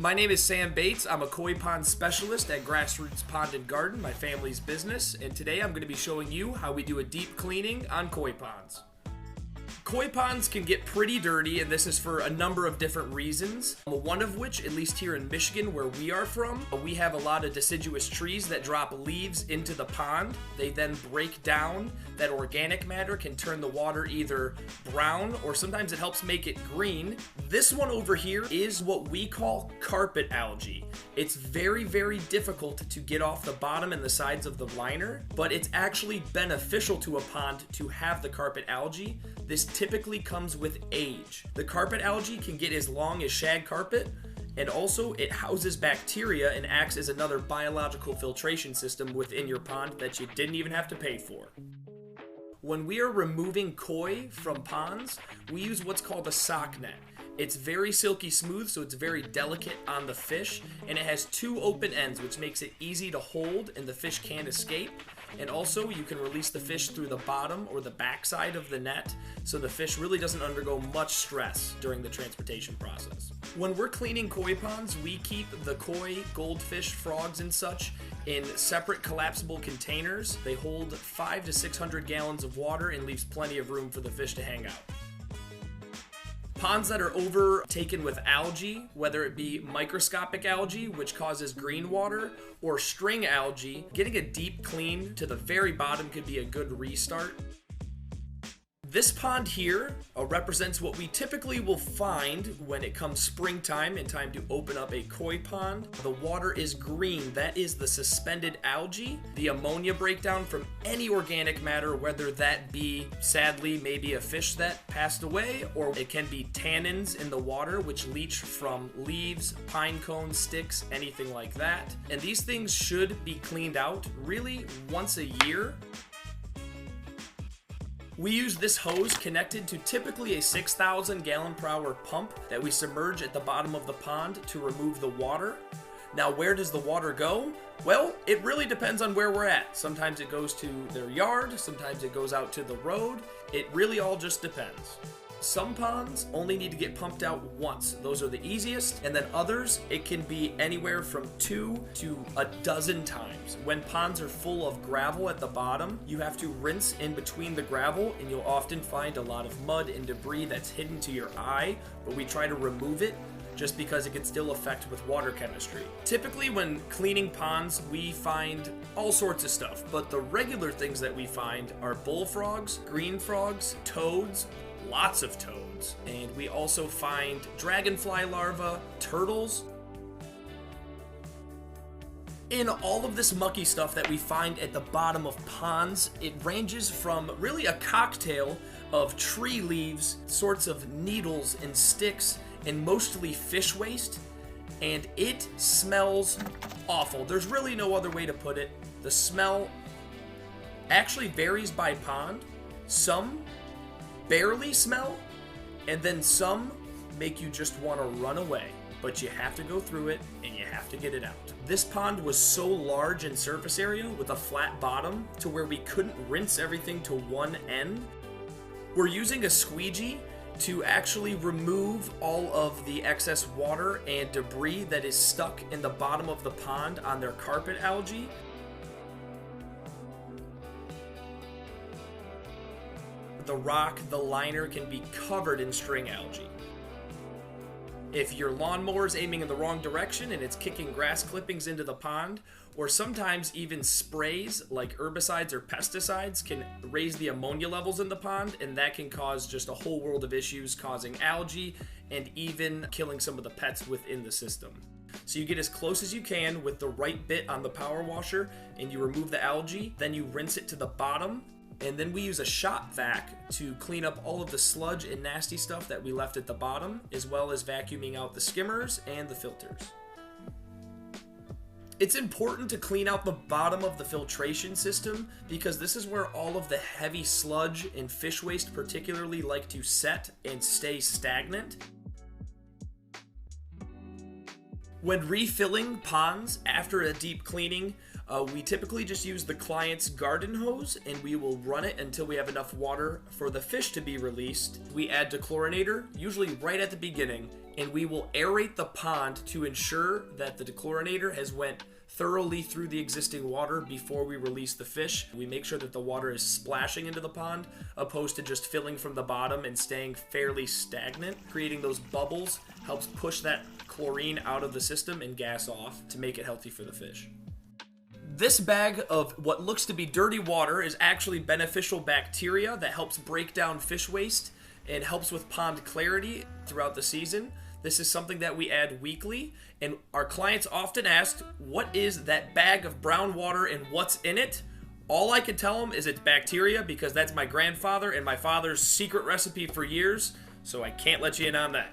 My name is Sam Bates. I'm a koi pond specialist at Grassroots Pond and Garden, my family's business, and today I'm going to be showing you how we do a deep cleaning on koi ponds. Koi ponds can get pretty dirty, and this is for a number of different reasons. One of which, at least here in Michigan where we are from, we have a lot of deciduous trees that drop leaves into the pond. They then break down. That organic matter can turn the water either brown or sometimes it helps make it green. This one over here is what we call carpet algae. It's very, very difficult to get off the bottom and the sides of the liner, but it's actually beneficial to a pond to have the carpet algae. This typically comes with age. The carpet algae can get as long as shag carpet, and also it houses bacteria and acts as another biological filtration system within your pond that you didn't even have to pay for. When we are removing koi from ponds, we use what's called a sock net. It's very silky smooth, so it's very delicate on the fish, and it has two open ends, which makes it easy to hold and the fish can't escape. And also, you can release the fish through the bottom or the backside of the net, so the fish really doesn't undergo much stress during the transportation process. When we're cleaning koi ponds, we keep the koi, goldfish, frogs, and such in separate collapsible containers. They hold 500 to 600 gallons of water and leaves plenty of room for the fish to hang out. Ponds that are overtaken with algae, whether it be microscopic algae, which causes green water, or string algae, getting a deep clean to the very bottom could be a good restart. This pond here represents what we typically will find when it comes springtime and time to open up a koi pond. The water is green. That is the suspended algae, the ammonia breakdown from any organic matter, whether that be, sadly, maybe a fish that passed away, or it can be tannins in the water, which leach from leaves, pine cones, sticks, anything like that. And these things should be cleaned out really once a year. We use this hose connected to typically a 6,000 gallon per hour pump that we submerge at the bottom of the pond to remove the water. Now, where does the water go? Well, it really depends on where we're at. Sometimes it goes to their yard, sometimes it goes out to the road. It really all just depends. Some ponds only need to get pumped out once. Those are the easiest. And then others, it can be anywhere from 2 to a dozen times. When ponds are full of gravel at the bottom, you have to rinse in between the gravel, and you'll often find a lot of mud and debris that's hidden to your eye, but we try to remove it just because it can still affect with water chemistry. Typically when cleaning ponds, we find all sorts of stuff, but the regular things that we find are bullfrogs, green frogs, toads, lots of toads, and we also find dragonfly larvae, turtles. In all of this mucky stuff that we find at the bottom of ponds, it ranges from really a cocktail of tree leaves, sorts of needles and sticks, and mostly fish waste, and it smells awful. There's really no other way to put it. The smell actually varies by pond. Some barely smell, and then some make you just want to run away, but you have to go through it and you have to get it out. This pond was so large in surface area with a flat bottom to where we couldn't rinse everything to one end. We're using a squeegee to actually remove all of the excess water and debris that is stuck in the bottom of the pond on their carpet algae. The rock, the liner can be covered in string algae. If your lawnmower is aiming in the wrong direction and it's kicking grass clippings into the pond, or sometimes even sprays like herbicides or pesticides can raise the ammonia levels in the pond, and that can cause just a whole world of issues, causing algae and even killing some of the pets within the system. So you get as close as you can with the right bit on the power washer and you remove the algae, then you rinse it to the bottom. And then we use a shop vac to clean up all of the sludge and nasty stuff that we left at the bottom, as well as vacuuming out the skimmers and the filters. It's important to clean out the bottom of the filtration system because this is where all of the heavy sludge and fish waste particularly like to set and stay stagnant. When refilling ponds after a deep cleaning, We typically just use the client's garden hose, and we will run it until we have enough water for the fish to be released. We add dechlorinator, usually right at the beginning, and we will aerate the pond to ensure that the dechlorinator has went thoroughly through the existing water before we release the fish. We make sure that the water is splashing into the pond, opposed to just filling from the bottom and staying fairly stagnant. Creating those bubbles helps push that chlorine out of the system and gas off to make it healthy for the fish. This bag of what looks to be dirty water is actually beneficial bacteria that helps break down fish waste and helps with pond clarity throughout the season. This is something that we add weekly, and our clients often ask, what is that bag of brown water and what's in it? All I can tell them is it's bacteria, because that's my grandfather and my father's secret recipe for years, so I can't let you in on that.